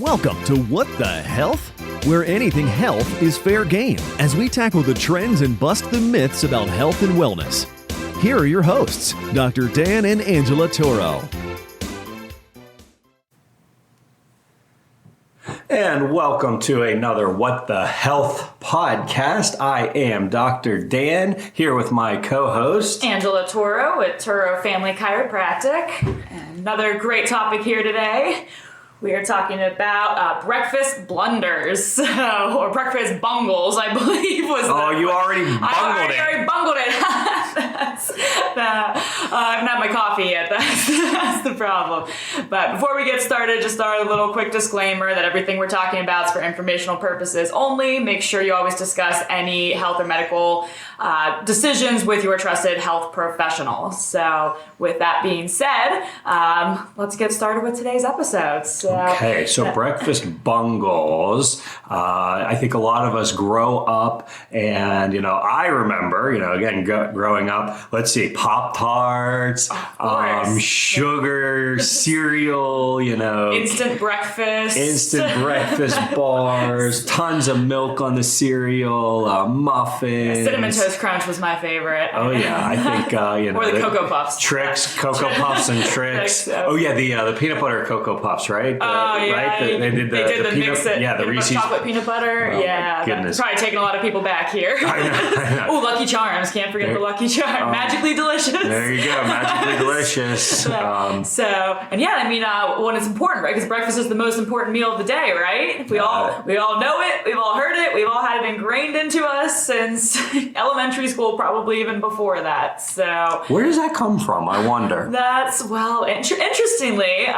Welcome to What the Health? Where anything health is fair game as we tackle the trends and bust the myths about health and wellness. Here are your hosts, Dr. Dan and Angela Toro. And welcome to another What the Health podcast. I am Dr. Dan, here with my co-host, Angela Toro with Toro Family Chiropractic. And another great topic here today. We are talking about breakfast blunders, or breakfast bungles, I believe was you already bungled it. I already bungled it. I haven't had my coffee yet. That's the problem. But before we get started, just a little quick disclaimer that everything we're talking about is for informational purposes only. Make sure you always discuss any health or medical decisions with your trusted health professional. So with that being said, let's get started with today's episode. Okay, so breakfast bungles. I think a lot of us grow up and, I remember, again, growing up, let's see, Pop-Tarts, sugar, cereal, Instant breakfast bars, tons of milk on the cereal, muffins. Cinnamon Toast Crunch was my favorite. Oh, yeah, I think, or the Cocoa Puffs. Trix, Cocoa Puffs and Trix. Oh, yeah, the peanut butter Cocoa Puffs, right? Right? They did the mix it. Yeah, the Reese's. Chocolate peanut butter. Oh, yeah. Goodness. Probably taking a lot of people back here. I know. Oh, Lucky Charms. Can't forget the Lucky Charms. Magically delicious. There you go. Magically delicious. When it's important, right? Because breakfast is the most important meal of the day, right? We all know it. We've all heard it. We've all had it ingrained into us since elementary school, probably even before that. So where does that come from? I wonder. Interestingly,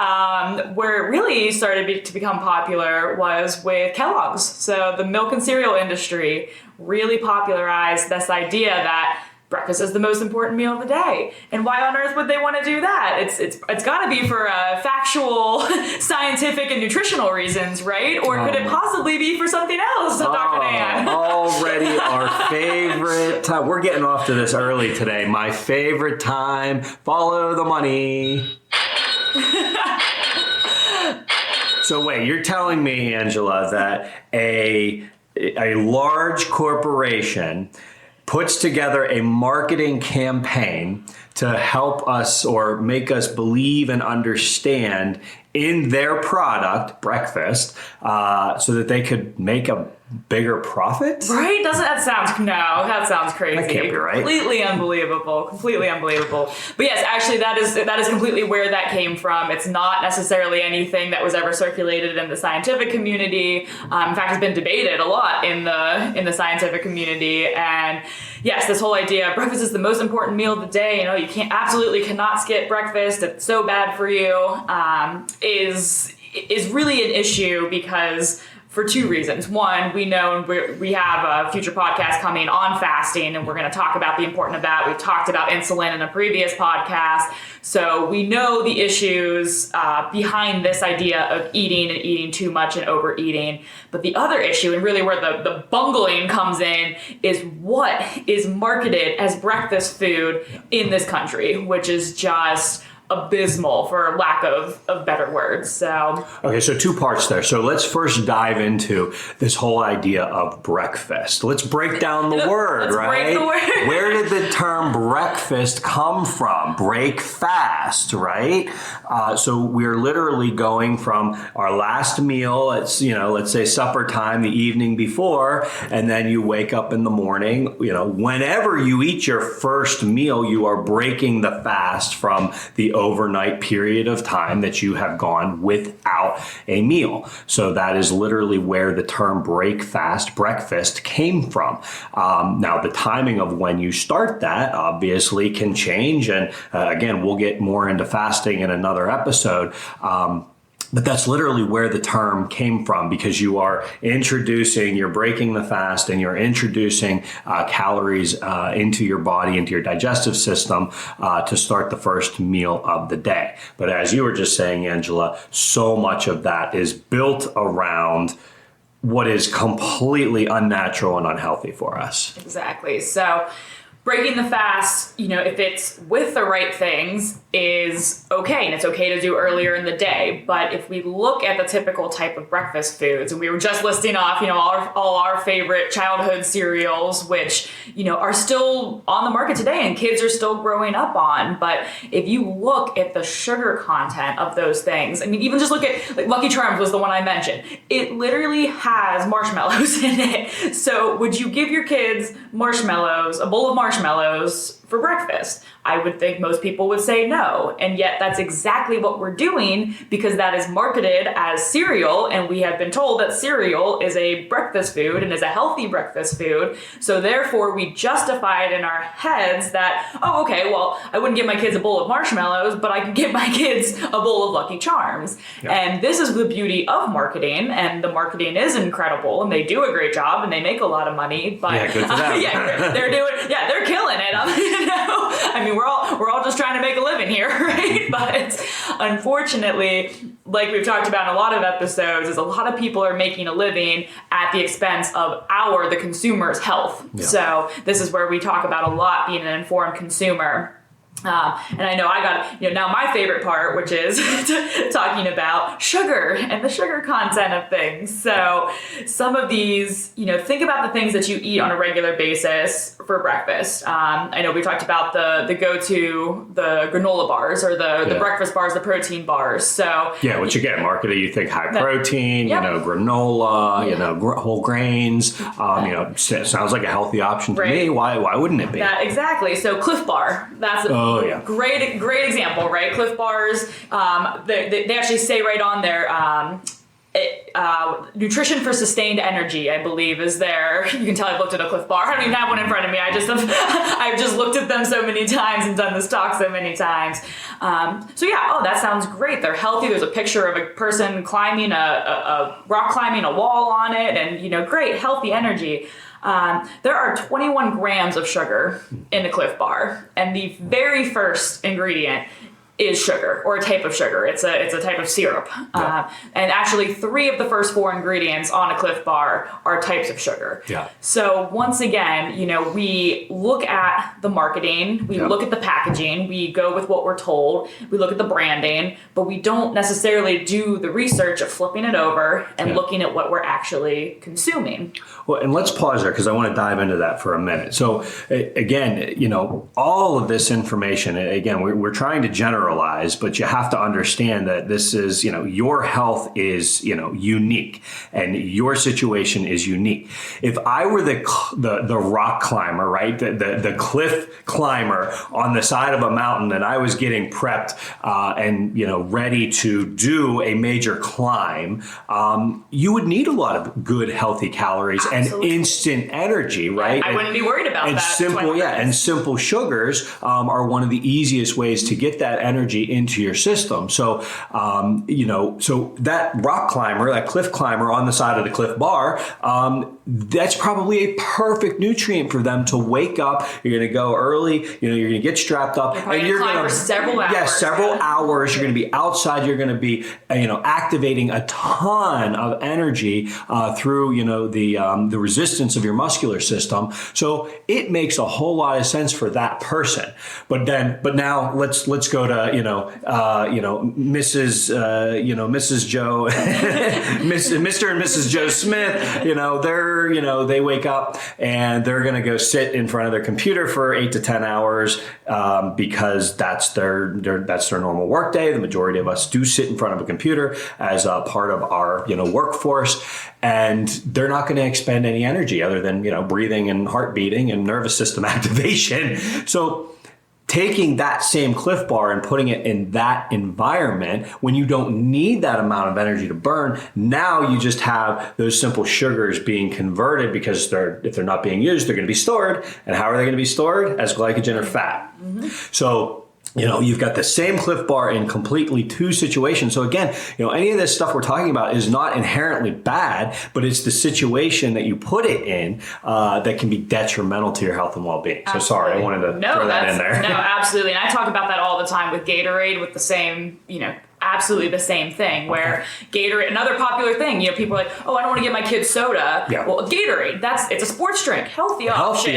where it really started to become popular was with Kellogg's. So the milk and cereal industry really popularized this idea that breakfast is the most important meal of the day. And why on earth would they want to do that? It's got to be for factual, scientific, and nutritional reasons, right? Or could it possibly be for something else, Dr. Dan? Already our favorite time. We're getting off to this early today. My favorite time. Follow the money. So wait, you're telling me, Angela, that a large corporation puts together a marketing campaign to help us or make us believe and understand in their product, breakfast, so that they could make a bigger profit? Right? That sounds crazy. That can't be right. Completely unbelievable. But yes, actually that is completely where that came from. It's not necessarily anything that was ever circulated in the scientific community. In fact, it's been debated a lot in the scientific community. And yes, this whole idea, breakfast is the most important meal of the day. You absolutely cannot skip breakfast. It's so bad for you. Is really an issue because for two reasons. One, we know we have a future podcast coming on fasting, and we're going to talk about the importance of that. We've talked about insulin in a previous podcast. So we know the issues behind this idea of eating and eating too much and overeating. But the other issue, and really where the bungling comes in, is what is marketed as breakfast food in this country, which is just abysmal, for lack of better words. So two parts there. So let's first dive into this whole idea of breakfast. Let's break down the word, right? Break the word. Where did the term breakfast come from? Break fast, right? So we're literally going from our last meal, let's say supper time, the evening before, and then you wake up in the morning. Whenever you eat your first meal, you are breaking the fast from the overnight period of time that you have gone without a meal. So that is literally where the term breakfast came from. Now, the timing of when you start that obviously can change. And again, we'll get more into fasting in another episode. But that's literally where the term came from, because you're breaking the fast and you're introducing calories into your body, into your digestive system to start the first meal of the day. But as you were just saying, Angela, so much of that is built around what is completely unnatural and unhealthy for us. Exactly. So breaking the fast, if it's with the right things, is okay, and it's okay to do earlier in the day. But if we look at the typical type of breakfast foods, and we were just listing off, all our favorite childhood cereals, which, are still on the market today and kids are still growing up on. But if you look at the sugar content of those things, I mean, even just look at, Lucky Charms was the one I mentioned. It literally has marshmallows in it. So would you give your kids a bowl of marshmallows for breakfast? I would think most people would say no. And yet that's exactly what we're doing, because that is marketed as cereal. And we have been told that cereal is a breakfast food and is a healthy breakfast food. So therefore we justify it in our heads that, oh, okay, well, I wouldn't give my kids a bowl of marshmallows, but I can give my kids a bowl of Lucky Charms. Yeah. And this is the beauty of marketing. And the marketing is incredible and they do a great job and they make a lot lot of money, but yeah, good for them. They're killing it. I mean, we're all just trying to make a living here, right? But unfortunately, like we've talked about in a lot of episodes, is a lot of people are making a living at the expense of the consumer's health. Yeah. So this is where we talk about a lot being an informed consumer. And I know I got, now my favorite part, which is talking about sugar and the sugar content of things. So some of these, think about the things that you eat on a regular basis for breakfast. I know we talked about the go-to, the granola bars or the breakfast bars, the protein bars. So yeah, what you get marketed, you think high protein, granola, whole grains, sounds like a healthy option to me. Why wouldn't it be? Exactly. So Cliff Bar, that's great example, right? Cliff Bars, they actually say right on there, nutrition for sustained energy, I believe, is there. You can tell I've looked at a Cliff Bar. I don't even have one in front of me. I've just looked at them so many times and done this talk so many times. That sounds great. They're healthy. There's a picture of a person climbing a rock climbing a wall on it, and great healthy energy. There are 21 grams of sugar in a Cliff Bar, and the very first ingredient is sugar, or a type of sugar. It's a type of syrup. Yeah. And actually 3 of the first 4 ingredients on a Cliff Bar are types of sugar. Yeah. So once again, we look at the marketing, we look at the packaging, we go with what we're told, we look at the branding, but we don't necessarily do the research of flipping it over and looking at what we're actually consuming. Well, and let's pause there because I want to dive into that for a minute. So again, all of this information, again, we're trying to generalize, but you have to understand that this is, your health is, unique, and your situation is unique. If I were the rock climber, right, the cliff climber on the side of a mountain, and I was getting prepped and ready to do a major climb, you would need a lot of good, healthy calories. Absolutely. And instant energy, right? I wouldn't be worried about and that. And simple sugars are one of the easiest ways to get that energy into your system. So, so that rock climber, that cliff climber on the side of the Cliff Bar, that's probably a perfect nutrient for them to wake up. You're going to go early, you're going to get strapped up, and you're going to for several hours. Yeah, several hours. You're going to be outside. You're going to be, activating a ton of energy through, the resistance of your muscular system. So it makes a whole lot of sense for that person. But now let's go to, Mrs. Joe, Mr. and Mrs. Joe Smith, they wake up and they're going to go sit in front of their computer for 8 to 10 hours because that's their normal work day. The majority of us do sit in front of a computer as a part of our, workforce, and they're not going to expend any energy other than, breathing and heart beating and nervous system activation. So taking that same Cliff Bar and putting it in that environment when you don't need that amount of energy to burn, now you just have those simple sugars being converted because if they're not being used, they're going to be stored. And how are they going to be stored? As glycogen or fat. Mm-hmm. So you've got the same Cliff Bar in completely 2 situations. So again, any of this stuff we're talking about is not inherently bad, but it's the situation that you put it in that can be detrimental to your health and well-being. Absolutely. So sorry, I wanted to throw that in there. No, absolutely. And I talk about that all the time with Gatorade, with the same, absolutely the same thing. Where Gatorade, another popular thing, people are like, oh, I don't want to get my kids soda. Yeah. Well, Gatorade, it's a sports drink, healthy option.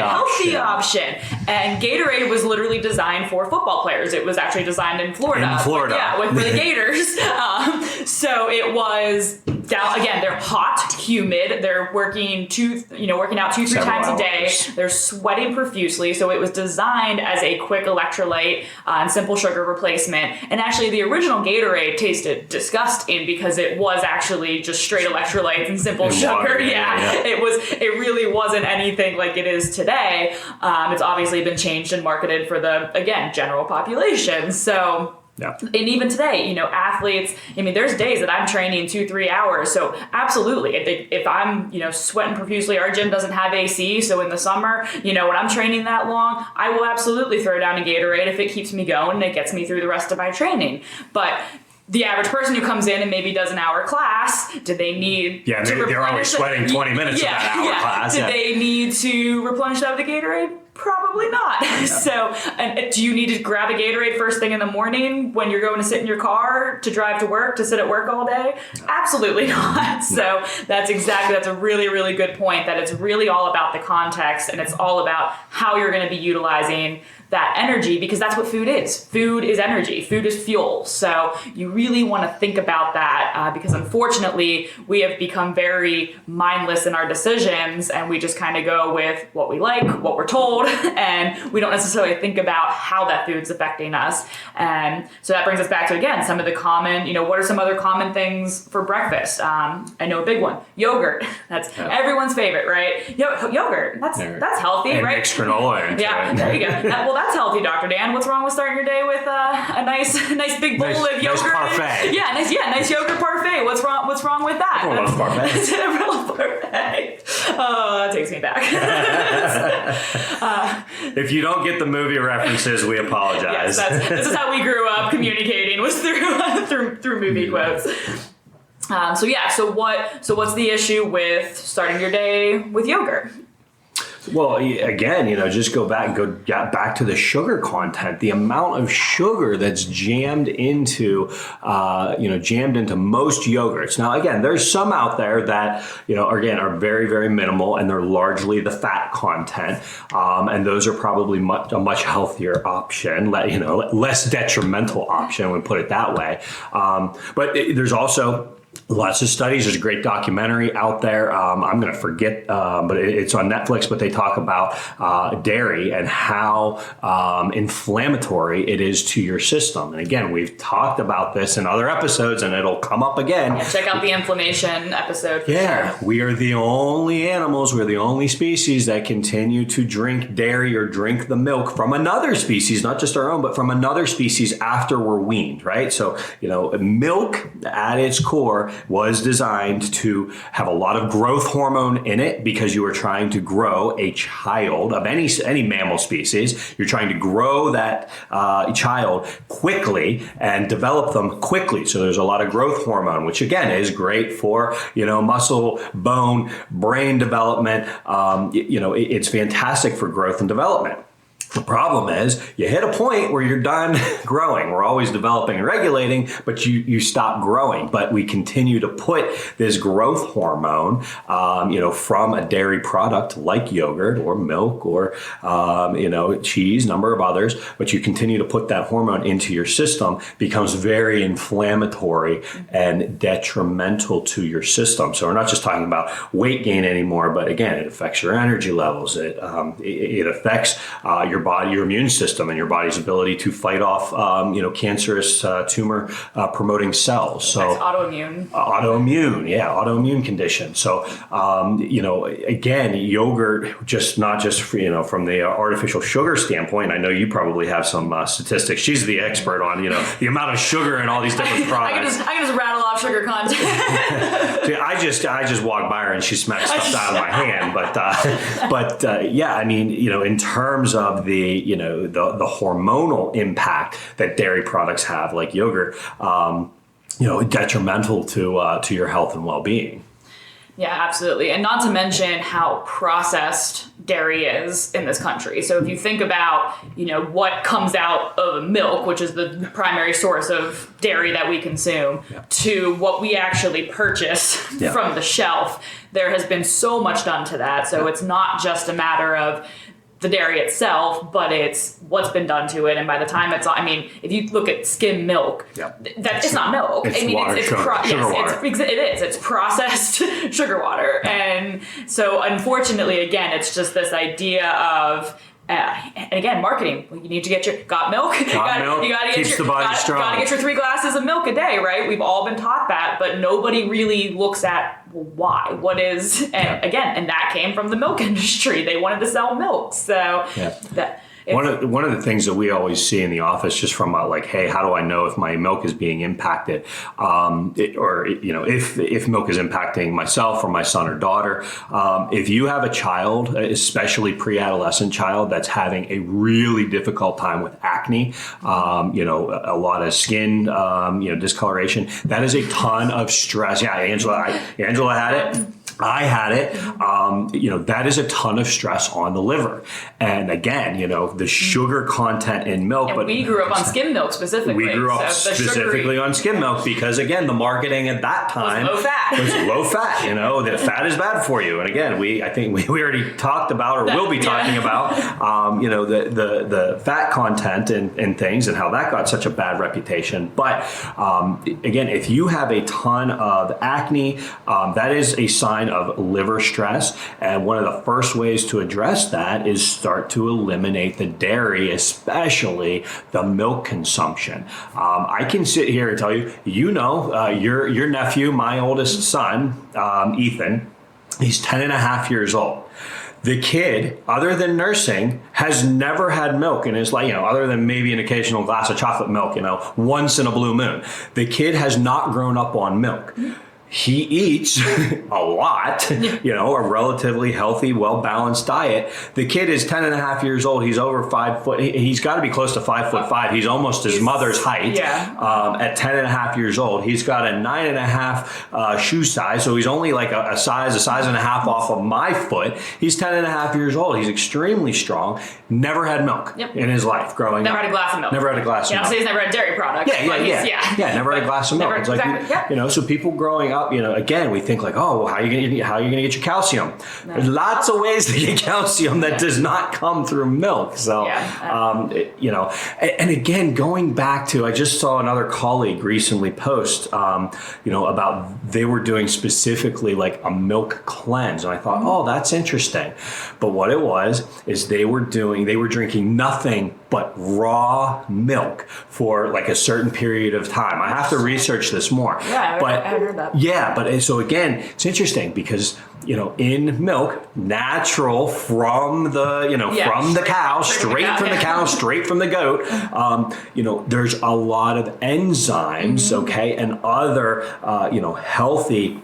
And Gatorade was literally designed for football players. It was actually designed in Florida. For the Gators. So it was again, they're hot, humid. They're working out 2-3 times a day. They're sweating profusely. So it was designed as a quick electrolyte and simple sugar replacement. And actually, the original Gatorade tasted disgusting because it was actually just straight electrolytes and simple sugar. Water, It really wasn't anything like it is today. It's obviously been changed and marketed for the, again, general population. So. Yeah. And even today, athletes, there's days that I'm training 2-3 hours. So absolutely, if I'm, sweating profusely, our gym doesn't have AC. So in the summer, when I'm training that long, I will absolutely throw down a Gatorade if it keeps me going and it gets me through the rest of my training. But the average person who comes in and maybe does an hour class, do they need to they're always sweating 20 minutes of that hour class. Do they need to replenish that with a Gatorade? Probably not. Yeah. So, and do you need to grab a Gatorade first thing in the morning when you're going to sit in your car to drive to work, to sit at work all day? No. Absolutely not. So that's a really, really good point, that it's really all about the context and it's all about how you're going to be utilizing that energy, because that's what food is. Food is energy. Food is fuel. So you really want to think about that because unfortunately we have become very mindless in our decisions and we just kind of go with what we like, what we're told, and we don't necessarily think about how that food's affecting us. And so that brings us back to, again, some of the common, what are some other common things for breakfast? I know a big one, yogurt. That's everyone's favorite, right? Yogurt, that's healthy, and right? Mixed granola. Yeah, there you go. Well, that's healthy, Dr. Dan. What's wrong with starting your day with a nice big bowl of yogurt? Nice parfait. Nice yogurt parfait. What's wrong with that? I love parfait. Parfait. Oh, that takes me back. If you don't get the movie references, we apologize. Yes, this is how we grew up communicating, was through movie quotes. So what's the issue with starting your day with yogurt? Well, again, just go back to the sugar content. The amount of sugar that's jammed into most yogurts. Now, again, there's some out there that, again, are very, very minimal, and they're largely the fat content. And those are probably a much healthier option, less detrimental option, we put it that way. But there's also lots of studies. There's a great documentary out there. I'm going to forget, but it's on Netflix, but they talk about dairy and how inflammatory it is to your system. And again, we've talked about this in other episodes and it'll come up again. Yeah, check out the inflammation episode. Sure. We are the only animals, we're the only species that continue to drink dairy or drink the milk from another species, not just our own, but from another species after we're weaned, right? So, milk at its core was designed to have a lot of growth hormone in it because you were trying to grow a child of any mammal species. You're trying to grow that child quickly and develop them quickly. So there's a lot of growth hormone, which again is great for, muscle, bone, brain development. It's fantastic for growth and development. The problem is you hit a point where you're done growing. We're always developing and regulating, but you stop growing. But we continue to put this growth hormone, from a dairy product like yogurt or milk or, cheese, number of others. But you continue to put that hormone into your system, becomes very inflammatory and detrimental to your system. So we're not just talking about weight gain anymore, but again, it affects your energy levels. It affects your body, your immune system, and your body's ability to fight off, cancerous tumor promoting cells. So autoimmune. Autoimmune condition. So, again, yogurt, not just from the artificial sugar standpoint. I know you probably have some statistics. She's the expert on, the amount of sugar in all these different products. I can just rattle off sugar content. See, I just walk by her and she smacks stuff out of my hand. In terms of the hormonal impact that dairy products have, like yogurt, detrimental to your health and well-being. Yeah, absolutely. And not to mention how processed dairy is in this country. So if you think about, what comes out of milk, which is the primary source of dairy that we consume, to what we actually purchase from the shelf, there has been so much done to that. So it's not just a matter of the dairy itself, but it's what's been done to it. And by the time if you look at skim milk, it's not milk. It's water, it's sugar water. It's processed sugar water. And so unfortunately, again, it's just this idea of, and again, marketing. You need to get your milk. You got to keeps the body strong. Got to get your 3 glasses of milk a day, right? We've all been taught that, but nobody really looks at why. What is? And again, and that came from the milk industry. They wanted to sell milk, so that. One of the things that we always see in the office, just from hey, how do I know if my milk is being impacted, if milk is impacting myself or my son or daughter? If you have a child, especially pre-adolescent child, that's having a really difficult time with acne, a lot of skin, discoloration, that is a ton of stress. Yeah, Angela had it. I had it. That is a ton of stress on the liver. And again, the sugar content in milk. But we grew up on skim milk specifically. We grew up specifically on skim milk because, again, the marketing at that time was low fat. That fat is bad for you. And again, I think we already talked about, or will be talking about, the fat content and things and how that got such a bad reputation. But again, if you have a ton of acne, that is a sign of liver stress, and one of the first ways to address that is start to eliminate the dairy, especially the milk consumption. I can sit here and tell you, your nephew, my oldest son, Ethan, he's 10 and a half years old. The kid, other than nursing, has never had milk in his life, other than maybe an occasional glass of chocolate milk, once in a blue moon. The kid has not grown up on milk. He eats a lot, a relatively healthy, well-balanced diet. The kid is 10 and a half years old. He's over 5 foot. He's got to be close to 5'5". He's almost his mother's height. At 10 and a half years old, he's got a 9.5 shoe size. So he's only like a size and a half off of my foot. He's 10 and a half years old. He's extremely strong. Never had milk in his life growing up. Never had a glass of milk. Never had a glass of milk. So he's never had dairy products. Never had a glass of milk. It's like, so people growing up, again, we think how are you going to get your calcium? No. There's lots of ways to get calcium that does not come through milk. So, and again, going back to, I just saw another colleague recently post, about they were doing specifically like a milk cleanse. And I thought, that's interesting. But what it was is they were drinking nothing but raw milk for like a certain period of time. I have to research this more. I heard that. Yeah, but so again, it's interesting because, in milk, natural from the, from the cow, straight from the cow, straight from the goat, there's a lot of enzymes, okay, and other, healthy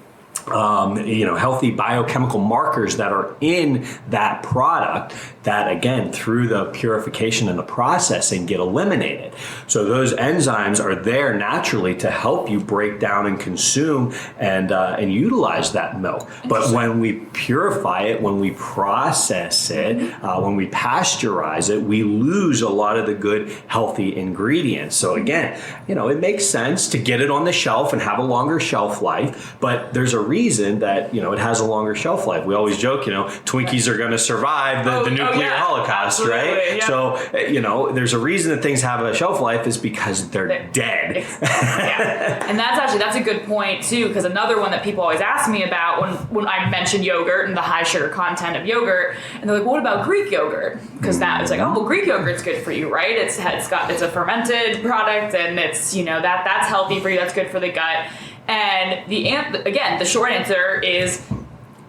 healthy biochemical markers that are in that product that, again, through the purification and the processing get eliminated. So those enzymes are there naturally to help you break down and consume and utilize that milk. But when we purify it, when we process it, when we pasteurize it, we lose a lot of the good, healthy ingredients. So again, it makes sense to get it on the shelf and have a longer shelf life, but there's a reason that, it has a longer shelf life. We always joke, Twinkies are going to survive the nuclear holocaust, absolutely, right? Yeah. So, there's a reason that things have a shelf life is because they're dead. And that's a good point too, because another one that people always ask me about when I mention yogurt and the high sugar content of yogurt, and they're like, what about Greek yogurt? Because that is like, Greek yogurt's good for you, right? It's a fermented product, and it's, that's healthy for you, that's good for the gut. And the short answer is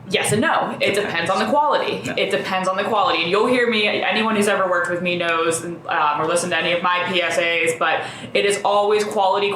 yes and no. It depends on the quality. Yeah. It depends on the quality. And you'll hear me, anyone who's ever worked with me knows or listened to any of my PSAs, but it is always quality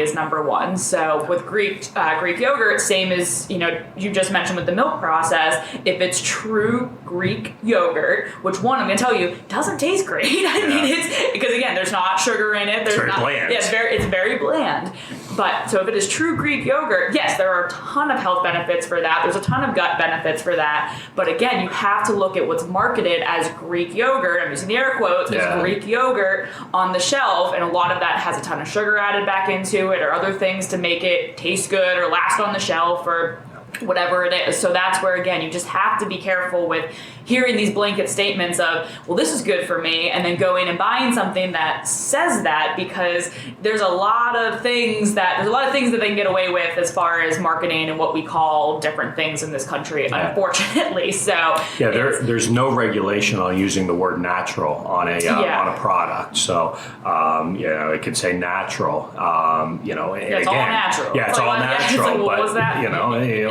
is number one. So with Greek yogurt, same as, you just mentioned with the milk process, if it's true Greek yogurt, which one, I'm going to tell you, doesn't taste great. I mean, it's because, again, there's not sugar in it. There's it's very bland. Yeah, it's very bland. But so if it is true Greek yogurt, yes, there are a ton of health benefits for that. There's a ton of gut benefits for that. But again, you have to look at what's marketed as Greek yogurt. I'm using the air quotes, as Greek yogurt on the shelf. And a lot of that has a ton of sugar added back into it or other things to make it taste good or last on the shelf or whatever it is. So that's where, again, you just have to be careful with hearing these blanket statements of, well, this is good for me, and then going and buying something that says that, because there's a lot of things that they can get away with as far as marketing and what we call different things in this country, unfortunately. So there's no regulation on using the word natural on a product. So it could say natural. It's all natural. Yeah, it's all natural. Like, what was that?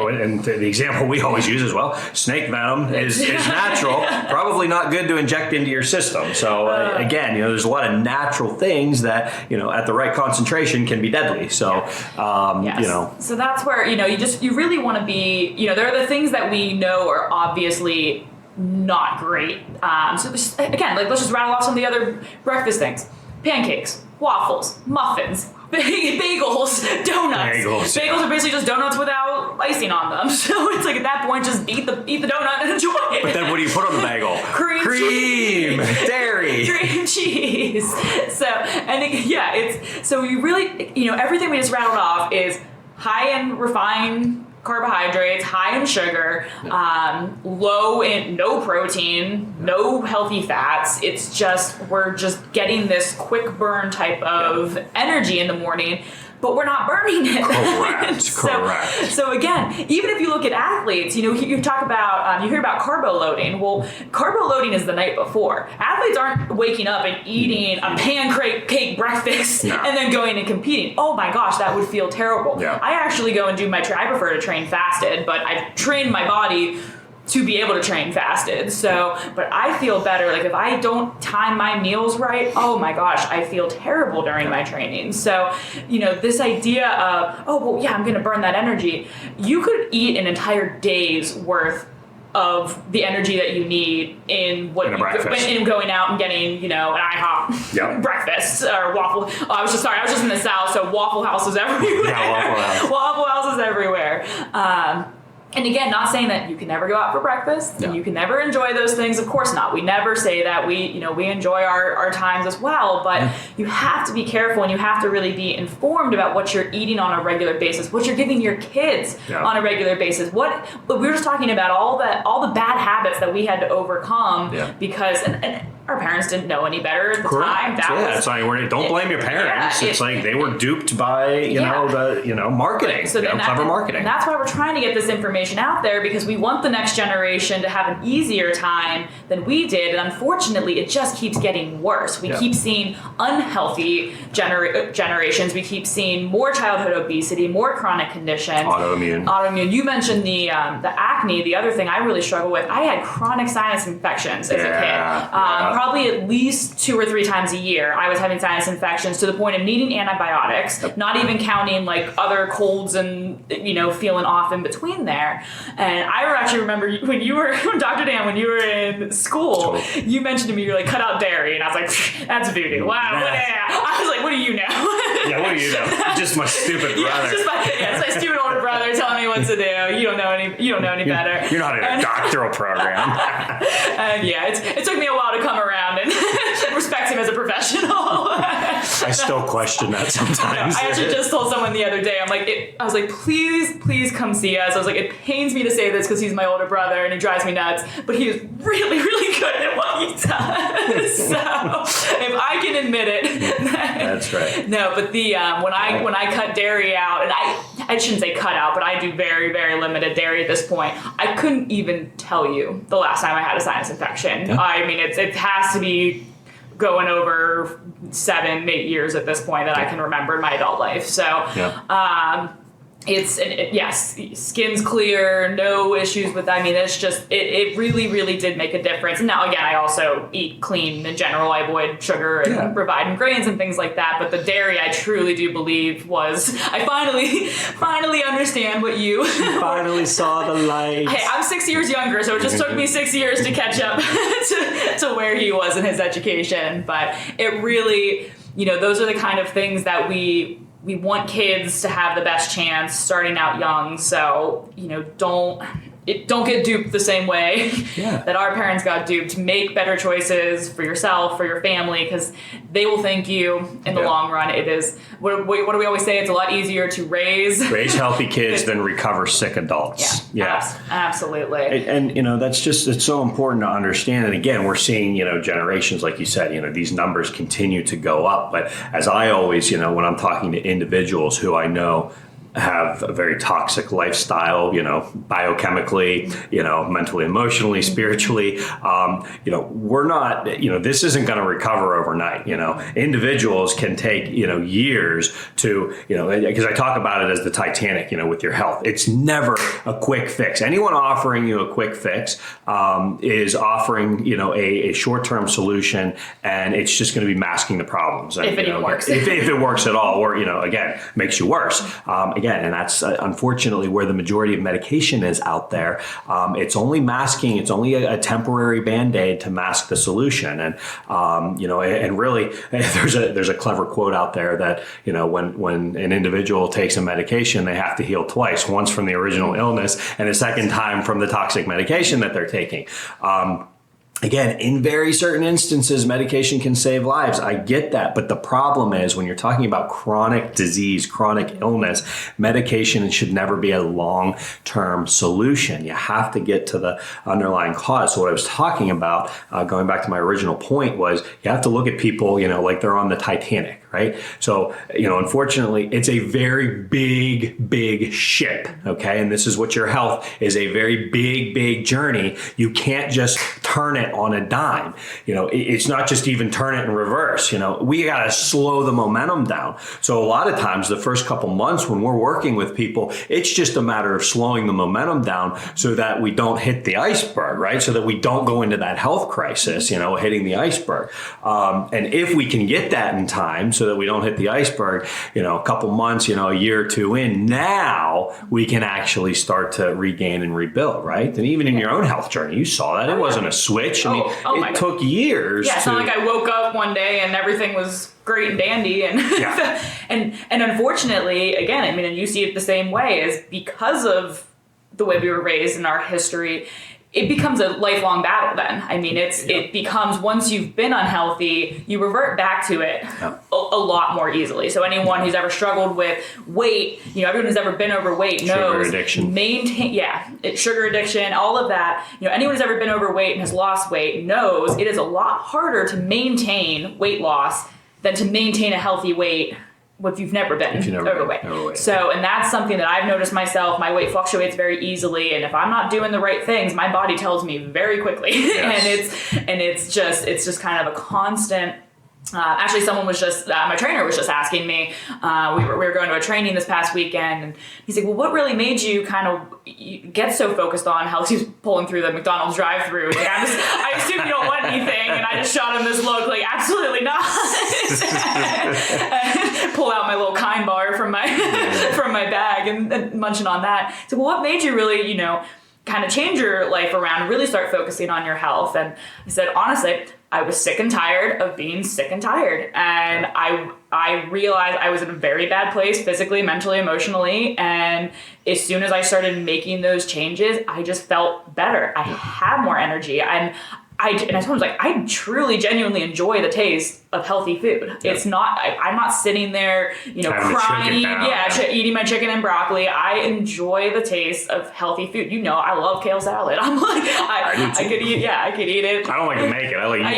And the example we always use is, well, snake venom is natural, probably not good to inject into your system. So again, there's a lot of natural things that, at the right concentration can be deadly. So, So that's where, you really want to be, there are the things that we know are obviously not great. So again, let's just rattle off some of the other breakfast things. Pancakes, waffles, muffins, bagels, donuts. Bagels are basically just donuts without icing on them. So it's like at that point, just eat the donut and enjoy it. But then what do you put on the bagel? Cream, dairy, cream cheese. So you really, everything we just rattled off is high in refined carbohydrates, high in sugar, low in no protein, no healthy fats. It's just, we're just getting this quick burn type of energy in the morning, but we're not burning it. Correct. So again, even if you look at athletes, you talk about, you hear about carbo loading. Well, carbo loading is the night before. Athletes aren't waking up and eating a pancake breakfast and then going and competing. Oh my gosh, that would feel terrible. Yeah. I actually go and do I prefer to train fasted, but I train my body to be able to train fasted. So, but I feel better. Like if I don't time my meals right, oh my gosh, I feel terrible during my training. So, this idea of, I'm going to burn that energy. You could eat an entire day's worth of the energy that you need in going out and getting, an IHOP breakfast or waffle. I was just in the South, so Waffle House is everywhere. Yeah, Waffle House is everywhere. And again, not saying that you can never go out for breakfast and you can never enjoy those things. Of course not. We never say that. We enjoy our times as well, but you have to be careful and you have to really be informed about what you're eating on a regular basis, what you're giving your kids on a regular basis. But we were just talking about all the bad habits that we had to overcome because and our parents didn't know any better at the time. It's like, don't blame your parents. It's like they were duped by the marketing, clever marketing. And that's why we're trying to get this information out there, because we want the next generation to have an easier time than we did. And unfortunately, it just keeps getting worse. We keep seeing unhealthy generations. We keep seeing more childhood obesity, more chronic conditions. Autoimmune. You mentioned the acne. The other thing I really struggle with, I had chronic sinus infections as a kid. Probably at least 2 or 3 times a year, I was having sinus infections to the point of needing antibiotics, not even counting like other colds and, feeling off in between there. And I actually remember when Dr. Dan, when you were in school, you mentioned to me, you're like, cut out dairy. And I was like, that's voodoo. Wow. I was like, what do you know? What do you know? Just my stupid brother. It's my stupid older brother telling me what to do. You don't know any better. You're not in a doctoral program. And it took me a while to come around and respect him as a professional. I still question that sometimes. I actually just told someone the other day, I was like, please come see us. I was like, it pains me to say this because he's my older brother and he drives me nuts, but he is really, really good at what he does. So if I can admit it. That's right. No, but when I cut dairy out, and I shouldn't say cut out, but I do very, very limited dairy at this point. I couldn't even tell you the last time I had a sinus infection. Yeah. I mean, it has to be going over 7-8 years at this point that I can remember in my adult life. So, skin's clear, no issues with that. I mean, it's just, it really, really did make a difference. And now, again, I also eat clean in general. I avoid sugar and refined grains and things like that. But the dairy, I truly do believe I finally understand what you finally saw the light. Hey, I'm 6 years younger, so it just took me 6 years to catch up to where he was in his education. But it really, those are the kind of things that we we want kids to have the best chance starting out young. So, don't get duped the same way that our parents got duped. Make better choices for yourself, for your family, because they will thank you in the long run. It is, what do we always say? It's a lot easier to raise healthy kids than recover sick adults. Absolutely. And that's just, it's so important to understand. And again, we're seeing, generations, like you said, these numbers continue to go up. But as I always, when I'm talking to individuals who I know have a very toxic lifestyle, biochemically, mentally, emotionally, spiritually, we're not, this isn't going to recover overnight. Individuals can take, years to, because I talk about it as the Titanic, with your health. It's never a quick fix. Anyone offering you a quick fix is offering, a short-term solution, and it's just going to be masking the problems. And, if it even works. If it works at all, or, again, makes you worse. And that's unfortunately where the majority of medication is out there. It's only masking. It's only a temporary Band-Aid to mask the solution. And, and really there's a clever quote out there that, when an individual takes a medication, they have to heal twice, once from the original illness and a second time from the toxic medication that they're taking. Again, in very certain instances, medication can save lives. I get that. But the problem is when you're talking about chronic disease, chronic illness, medication should never be a long-term solution. You have to get to the underlying cause. So what I was talking about, going back to my original point, was you have to look at people, like they're on the Titanic, right? So, unfortunately, it's a very big ship, okay? And this is what your health is, a very big journey. You can't just turn it on a dime. It's not just even turn it in reverse. We got to slow the momentum down. So a lot of times the first couple months when we're working with people, it's just a matter of slowing the momentum down so that we don't hit the iceberg, right? So that we don't go into that health crisis, hitting the iceberg. And if we can get that in time so that we don't hit the iceberg, a couple months, a year or two in, now we can actually start to regain and rebuild, right? And even in your own health journey, you saw that. It wasn't a switch. It took years. Yeah, it's not like I woke up one day and everything was great and dandy. And and unfortunately, again, and you see it the same way, is because of the way we were raised in our history, it becomes a lifelong battle then. It becomes, once you've been unhealthy, you revert back to it a lot more easily. So anyone who's ever struggled with weight, everyone who's ever been overweight knows. Sugar addiction. Sugar addiction, all of that. Anyone who's ever been overweight and has lost weight knows it is a lot harder to maintain weight loss than to maintain a healthy weight if you've never been overweight. So, and that's something that I've noticed myself. My weight fluctuates very easily, and if I'm not doing the right things, my body tells me very quickly. Yes. and it's just kind of a constant. Actually, someone was just, my trainer was just asking me, we were going to a training this past weekend, and he's like, well, what really made you kind of get so focused on health? He's pulling through the McDonald's drive-thru. Like, I assume you don't want anything, and I just shot him this look, like, absolutely not. Pull out my little Kind bar from my bag and munching on that. So, well, what made you really, kind of change your life around and really start focusing on your health? And I said, honestly, I was sick and tired of being sick and tired. And I realized I was in a very bad place physically, mentally, emotionally. And as soon as I started making those changes, I just felt better. I had more energy. And I told him, like, I truly, genuinely enjoy the taste of healthy food. Yeah. It's not, I'm not sitting there, crying, eating my chicken and broccoli. I enjoy the taste of healthy food. I love kale salad. I'm like, I could eat it. I don't like to make it. I like to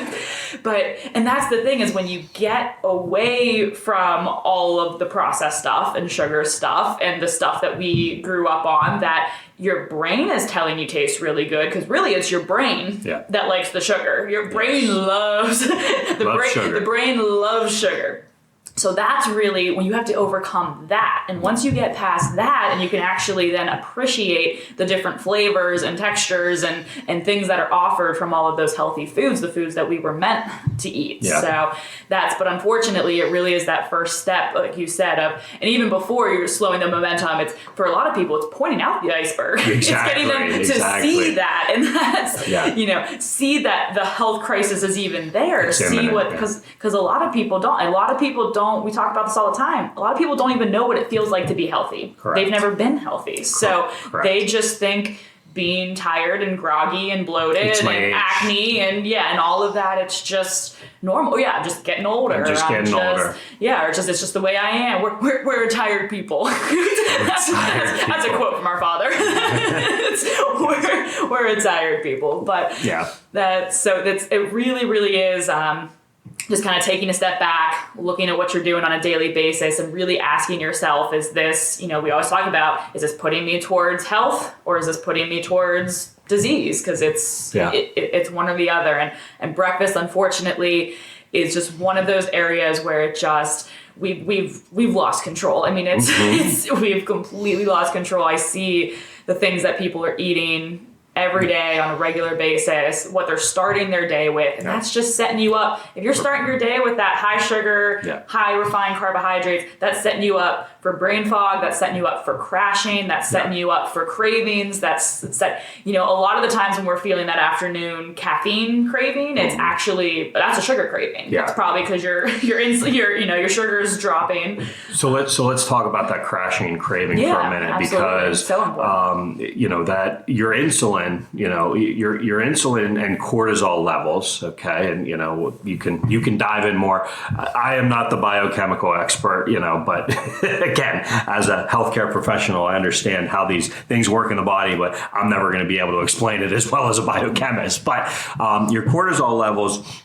eat it. And that's the thing, is when you get away from all of the processed stuff and sugar stuff and the stuff that we grew up on, that your brain is telling you tastes really good, because really it's your brain that likes the sugar. Your brain loves the brain loves sugar. So that's really when you have to overcome that. And once you get past that, and you can actually then appreciate the different flavors and textures and things that are offered from all of those healthy foods, the foods that we were meant to eat. Yeah. So but unfortunately, it really is that first step, like you said, and even before you're slowing the momentum, it's, for a lot of people, it's pointing out the iceberg. Exactly, it's getting them to see that. And that's, see that the health crisis is even there. It's see imminent, what, because a lot of people don't we talk about this all the time. A lot of people don't even know what it feels like to be healthy. Correct. They've never been healthy. So Correct. they just think being tired and groggy and bloated and acne and all of that, it's just normal. Yeah, I'm just getting older. I'm just getting older. Yeah, or it's just the way I am. We're tired people. That's a quote from our father. we're a tired people. But yeah, it really, really is just kind of taking a step back, looking at what you're doing on a daily basis and really asking yourself, is this, we always talk about, is this putting me towards health or is this putting me towards disease? Because it's one or the other. And breakfast, unfortunately, is just one of those areas where it just, we've lost control. I mean, we've completely lost control. I see the things that people are eating every day on a regular basis, what they're starting their day with. And that's just setting you up. If you're starting your day with that high sugar, high refined carbohydrates, that's setting you up for brain fog, that's setting you up for crashing, that's setting you up for cravings, that's a lot of the times when we're feeling that afternoon caffeine craving, it's actually, that's a sugar craving. Yeah. That's probably because your sugar is dropping. So let's talk about that crashing and craving for a minute, absolutely. because it's so important. that your insulin, your insulin and cortisol levels, okay, and you can dive in more. I am not the biochemical expert, but again, as a healthcare professional, I understand how these things work in the body, but I'm never going to be able to explain it as well as a biochemist. But your cortisol levels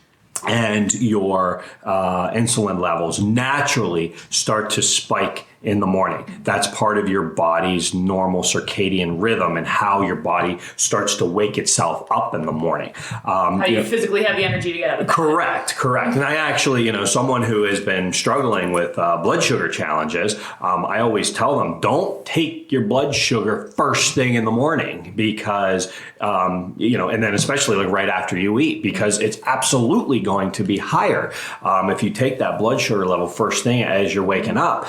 and your insulin levels naturally start to spike in the morning. That's part of your body's normal circadian rhythm and how your body starts to wake itself up in the morning. How you physically have the energy to get out of bed. Correct. And I actually, someone who has been struggling with blood sugar challenges, I always tell them, don't take your blood sugar first thing in the morning because, and then especially like right after you eat, because it's absolutely going to be higher. If you take that blood sugar level first thing as you're waking up,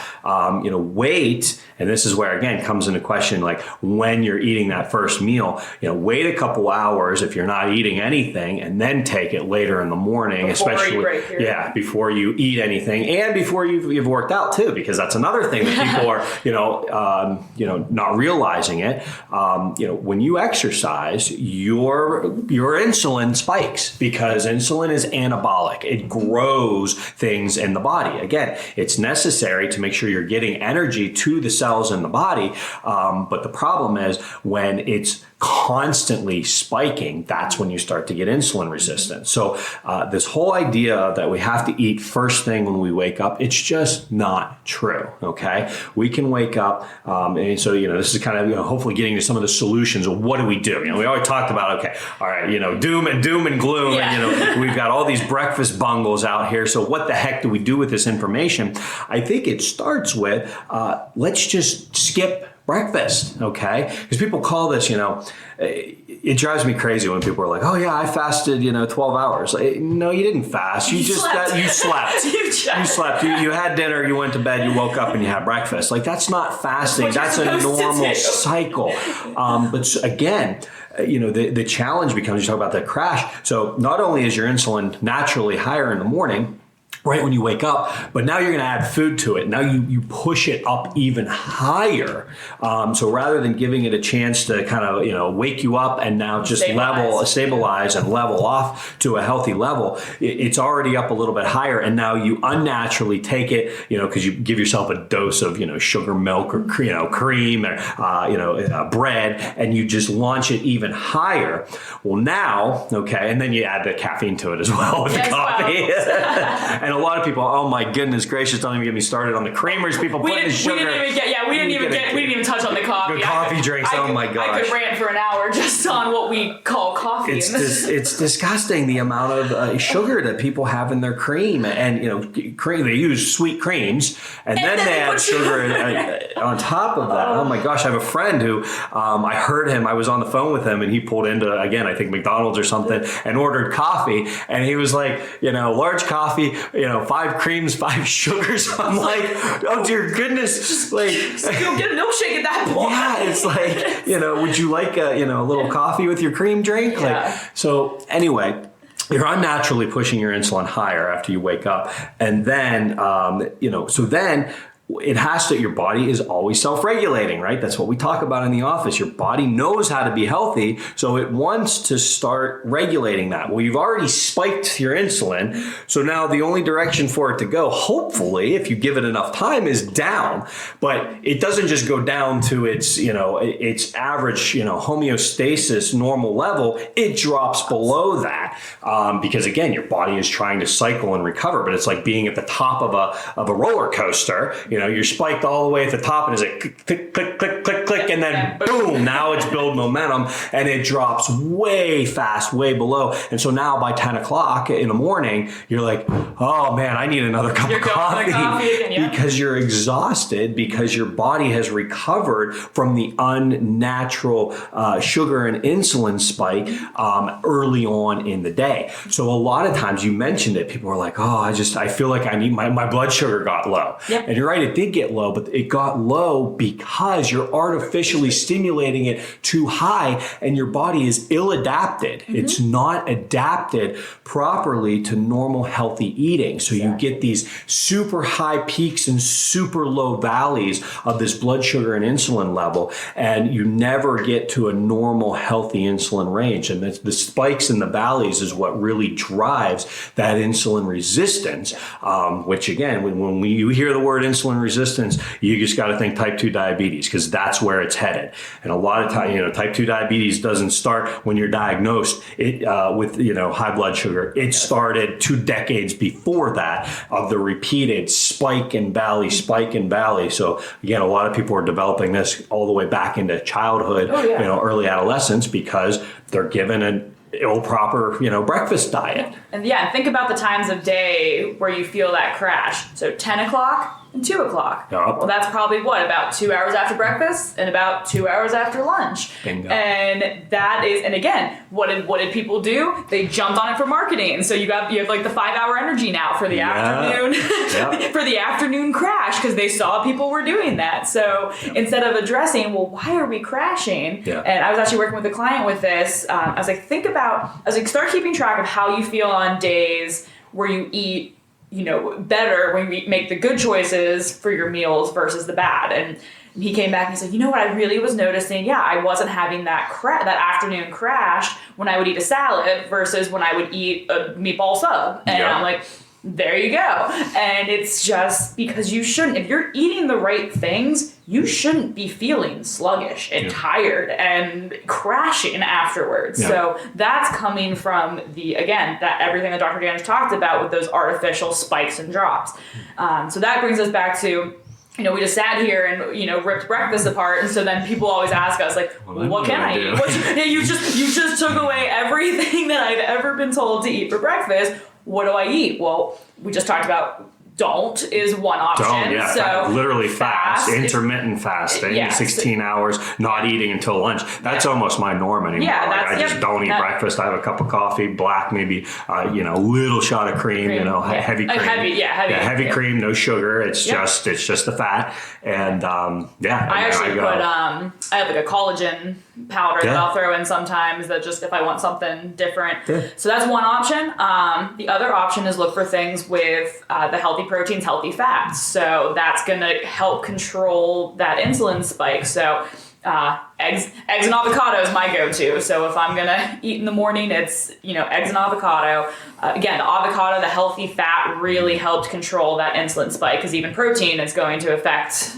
wait, and this is where again comes into question, like when you're eating that first meal, wait a couple hours if you're not eating anything, and then take it later in the morning, before you eat anything, and before you've worked out too, because that's another thing that people are, not realizing it. When you exercise, your insulin spikes because insulin is anabolic. It grows things in the body. Again, it's necessary to make sure you're getting energy to the cells in the body. But the problem is when it's constantly spiking, that's when you start to get insulin resistance. So this whole idea that we have to eat first thing when we wake up, it's just not true. Okay, we can wake up, and so this is kind of hopefully getting to some of the solutions of what do we do. We always talked about doom and gloom, and we've got all these breakfast bungles out here. So what the heck do we do with this information? I think it starts with let's just skip breakfast, okay? Because people call this, it drives me crazy when people are like, oh yeah, I fasted, 12 hours. Like, no, you didn't fast. You slept. You slept. You had dinner, you went to bed, you woke up and you had breakfast. Like that's not fasting. That's a normal cycle. But again, the challenge becomes, you talk about the crash. So not only is your insulin naturally higher in the morning, right when you wake up, but now you're going to add food to it. Now you push it up even higher. So rather than giving it a chance to kind of, wake you up and now just stabilize and level off to a healthy level, it's already up a little bit higher. And now you unnaturally take it, because you give yourself a dose of, sugar, milk, or, cream, or, bread, and you just launch it even higher. Well, now, okay, and then you add the caffeine to it as well with the coffee. And a lot of people, oh my goodness gracious, don't even get me started on the creamers people put in sugar. We didn't even touch on the coffee. The coffee drinks, oh my gosh. I could rant for an hour just on what we call coffee. It's disgusting the amount of sugar that people have in their cream. And, cream, they use sweet creams and then they add sugar on top of that. Oh my gosh, I have a friend who, I heard him, I was on the phone with him and he pulled into, again, I think McDonald's or something and ordered coffee. And he was like, large coffee, 5 creams, 5 sugars. I'm like, oh dear goodness. Just like, go get a milkshake at that point. Yeah, it's like, would you like a little coffee with your cream drink? Yeah. Like, so anyway, you're unnaturally pushing your insulin higher after you wake up. And then, so then it has to, your body is always self-regulating, right? That's what we talk about in the office. Your body knows how to be healthy, so it wants to start regulating that. Well, you've already spiked your insulin, so now the only direction for it to go, hopefully, if you give it enough time, is down. But it doesn't just go down to its average, homeostasis normal level. It drops below that because, again, your body is trying to cycle and recover. But it's like being at the top of a roller coaster. You're spiked all the way at the top, and it's like click, click, click, click, click, and then boom, now it's build momentum, and it drops way fast, way below. And so now by 10 o'clock in the morning, you're like, oh man, I need another cup of coffee again, yeah. Because you're exhausted, because your body has recovered from the unnatural sugar and insulin spike early on in the day. So a lot of times, you mentioned it, people are like, oh, I feel like I need my blood sugar got low. Yep. And you're right, it did get low, but it got low because you're artificially stimulating it too high, and your body is ill-adapted. Mm-hmm. It's not adapted properly to normal healthy eating. So you get these super high peaks and super low valleys of this blood sugar and insulin level, and you never get to a normal healthy insulin range. And the spikes and the valleys is what really drives that insulin resistance, which again, when you hear the word insulin resistance, you just got to think type 2 diabetes, because that's where it's headed. And a lot of time, type 2 diabetes doesn't start when you're diagnosed with high blood sugar. It started 2 decades before that, of the repeated spike and valley. So again, a lot of people are developing this all the way back into childhood, early adolescence, because they're given an proper breakfast diet. And think about the times of day where you feel that crash. So 10 o'clock and 2 o'clock. Yep. Well, that's probably about 2 hours after breakfast and about 2 hours after lunch. Bingo. And that is, and again, what did people do? They jumped on it for marketing. So you have like the 5-hour energy now for the afternoon, for the afternoon crash, because they saw people were doing that. So instead of addressing, well, why are we crashing? Yeah. And I was actually working with a client with this. I was like, start keeping track of how you feel on days where you eat better, when you make the good choices for your meals versus the bad. And he came back and he said, what I really was noticing, I wasn't having that afternoon crash when I would eat a salad versus when I would eat a meatball sub. And I'm like, there you go. And it's just because you shouldn't, if you're eating the right things, you shouldn't be feeling sluggish and tired and crashing afterwards. Yeah. So that's coming from that everything that Dr. Dan has talked about with those artificial spikes and drops. So that brings us back to, we just sat here and, ripped breakfast apart. And so then people always ask us, like, what can I eat? You just took away everything that I've ever been told to eat for breakfast. What do I eat? Well, we just talked about don't is one option. So literally fast, intermittent fasting, 16 hours, not eating until lunch. That's almost my norm anymore. I just don't eat breakfast. I have a cup of coffee, black, maybe, a little shot of cream, heavy cream. Heavy cream, no sugar. It's just the fat. And I actually I have like a collagen powder that I'll throw in sometimes, that just if I want something different. Yeah. So that's one option. The other option is look for things with the healthy proteins, healthy fats. So that's going to help control that insulin spike. So eggs and avocado is my go-to. So if I'm going to eat in the morning, it's, eggs and avocado. Again, the avocado, the healthy fat really helped control that insulin spike, because even protein is going to affect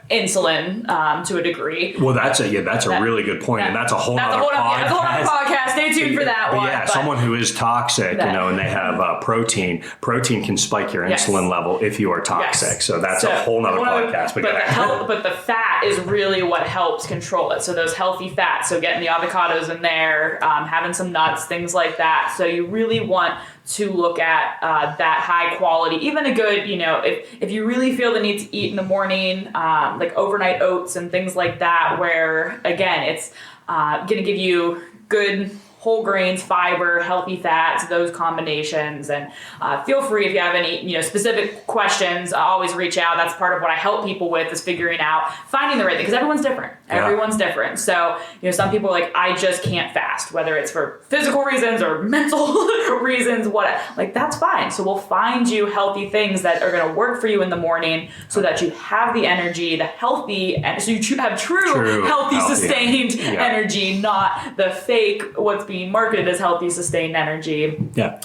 insulin to a degree. Well, that's a really good point, and that's a whole other podcast. That's a whole other podcast. Stay tuned for that one. Yeah, someone who is toxic, and they have protein. Protein can spike your insulin level if you are toxic. Yes. So that's a whole other podcast. But the fat is really what helps control it. So those healthy fats. So getting the avocados in there, having some nuts, things like that. So you really want to look at that high quality, even a good, if you really feel the need to eat in the morning, like overnight oats and things like that, where again, it's going to give you good whole grains, fiber, healthy fats, those combinations. And feel free if you have any specific questions, always reach out. That's part of what I help people with, is figuring out, finding the right thing, because everyone's different. Everyone's different. So some people are like, I just can't fast, whether it's for physical reasons or mental reasons, that's fine. So we'll find you healthy things that are going to work for you in the morning, so that you have the energy, the healthy, and so you have true healthy, sustained energy, not the fake, what's being marketed as healthy, sustained energy.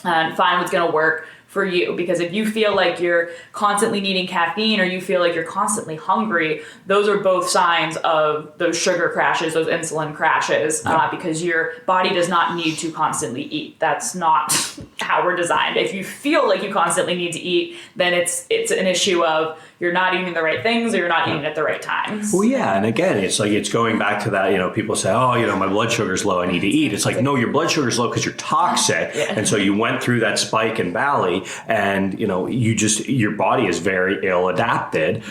And find what's going to work for you. Because if you feel like you're constantly needing caffeine, or you feel like you're constantly hungry, those are both signs of those sugar crashes, those insulin crashes, because your body does not need to constantly eat. That's not how we're designed. If you feel like you constantly need to eat, then it's an issue of you're not eating the right things, or you're not eating at the right times. Well, yeah, and again, it's going back to that, people say, my blood sugar's low, I need to eat. It's like, no, your blood sugar's low because you're toxic. And so you went through that spike and valley, and, your body is very ill adapted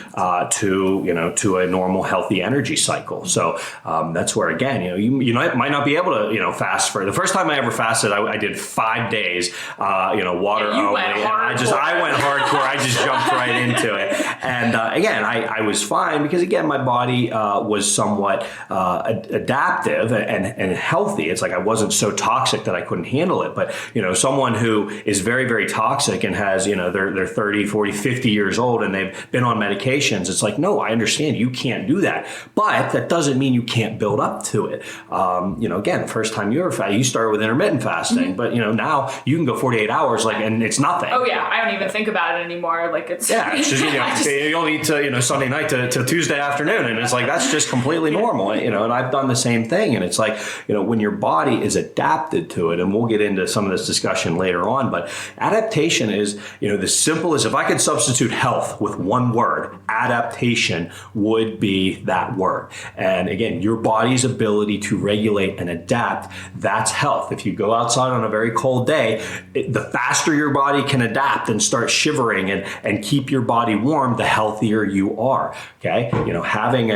to a normal healthy energy cycle. So that's where, again, you might not be able to, fast for the first time I ever fasted. I did 5 days, water only. And I went hardcore. I just jumped right into it. And again, I was fine because, again, my body was somewhat adaptive and healthy. It's like I wasn't so toxic that I couldn't handle it. But, someone who is very, very toxic and has, they're 30, 40, 50 years old and they've been on medications, it's like, no, I understand you can't do that. But that doesn't mean you can't build up to it. Again, the first time you were fat, you started with intermittent fasting. But, now you can go 48 hours and it's nothing. Oh, yeah. I don't even think about it anymore. It's just, you only eat Sunday night to Tuesday afternoon, and it's like that's just completely normal, and I've done the same thing, and it's like when your body is adapted to it, and we'll get into some of this discussion later on, but adaptation is the simplest. If I could substitute health with one word, adaptation would be that word. And again, your body's ability to regulate and adapt, that's health. If you go outside on a very cold day, the faster your body can adapt and start shivering and keep your body warm, the healthier you are. Okay, having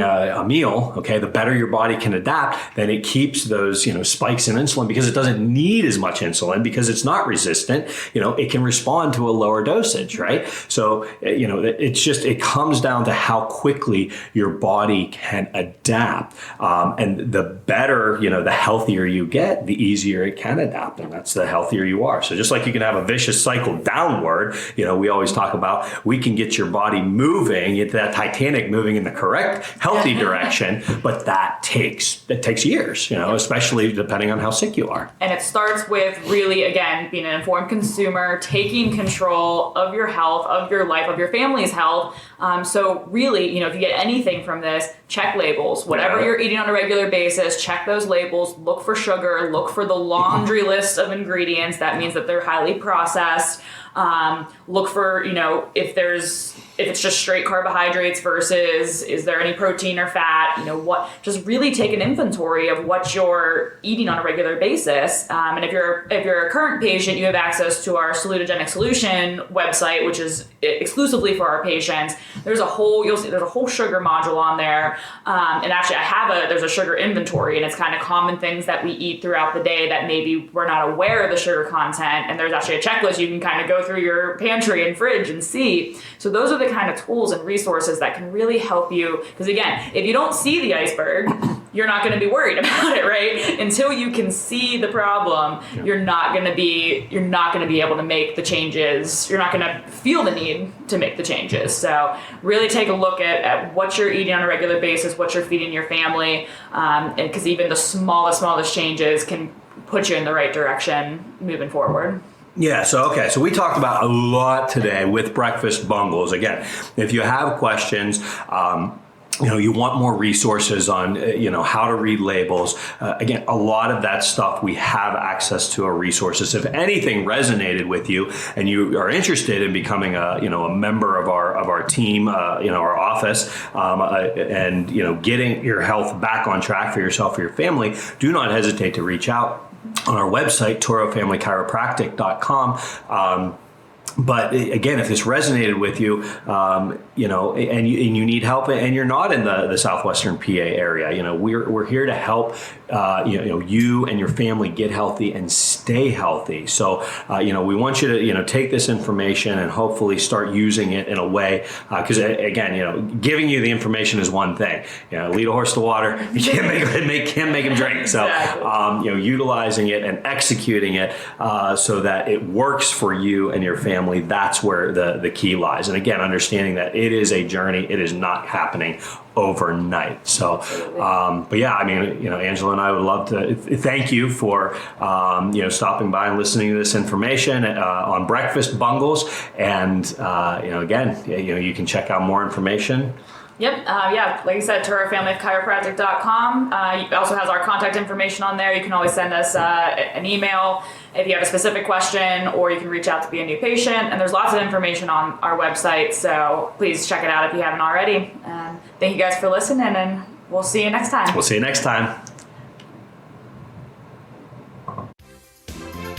a meal, okay, the better your body can adapt, then it keeps those, spikes in insulin, because it doesn't need as much insulin because it's not resistant. It can respond to a lower dosage, right? So, it comes down to how quickly your body can adapt. And the better, the healthier you get, the easier it can adapt. And that's the healthier you are. So just like you can have a vicious cycle downward, we always talk about, we can get your body moving, get that Titanic moving in the correct, healthy direction, but that takes years, especially depending on how sick you are. And it starts with really, again, being an informed consumer, taking control of your health, of your life, of your family's health. So really, if you get anything from this, check labels. Whatever you're eating on a regular basis, check those labels, look for sugar, look for the laundry list of ingredients. That means that they're highly processed. Look for, if it's just straight carbohydrates versus is there any protein or fat, just really take an inventory of what you're eating on a regular basis. And if you're a current patient, you have access to our Salutogenic Solution website, which is exclusively for our patients. There's a whole sugar module on there. And actually there's a sugar inventory, and it's kind of common things that we eat throughout the day that maybe we're not aware of the sugar content. And there's actually a checklist you can kind of go through your pantry and fridge and see. So those are the kind of tools and resources that can really help you. Because again, if you don't see the iceberg, you're not going to be worried about it, right? Until you can see the problem, you're not going to be able to make the changes. You're not going to feel the need to make the changes. So really take a look at what you're eating on a regular basis, what you're feeding your family, because even the smallest changes can put you in the right direction moving forward. Yeah, so we talked about a lot today with Breakfast Bungles. Again, if you have questions, you want more resources on, how to read labels. Again, a lot of that stuff we have access to our resources. If anything resonated with you and you are interested in becoming a member of our team, our office, and, getting your health back on track for yourself or your family, do not hesitate to reach out on our website, torofamilychiropractic.com. But again, if this resonated with you, and you need help, and you're not in the southwestern PA area, we're here to help, you and your family get healthy and stay healthy. So, we want you to, take this information and hopefully start using it in a way, because again, giving you the information is one thing. Lead a horse to water, you can't make him drink. So, Exactly. utilizing it and executing it so that it works for you and your family. That's where the key lies. And again, understanding that it is a journey. It is not happening overnight. So, but yeah, Angela and I would love to thank you for, stopping by and listening to this information on Breakfast Bungles. And, again, you can check out more information. Yep. Like you said, ToroFamilyChiropractic.com. It also has our contact information on there. You can always send us an email if you have a specific question, or you can reach out to be a new patient. And there's lots of information on our website, so please check it out if you haven't already. And thank you guys for listening, and we'll see you next time. We'll see you next time.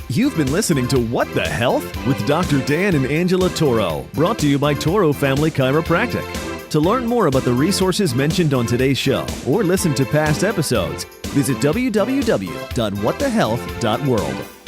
You've been listening to What the Health with Dr. Dan and Angela Toro, brought to you by Toro Family Chiropractic. To learn more about the resources mentioned on today's show or listen to past episodes, visit www.whatthehealth.world.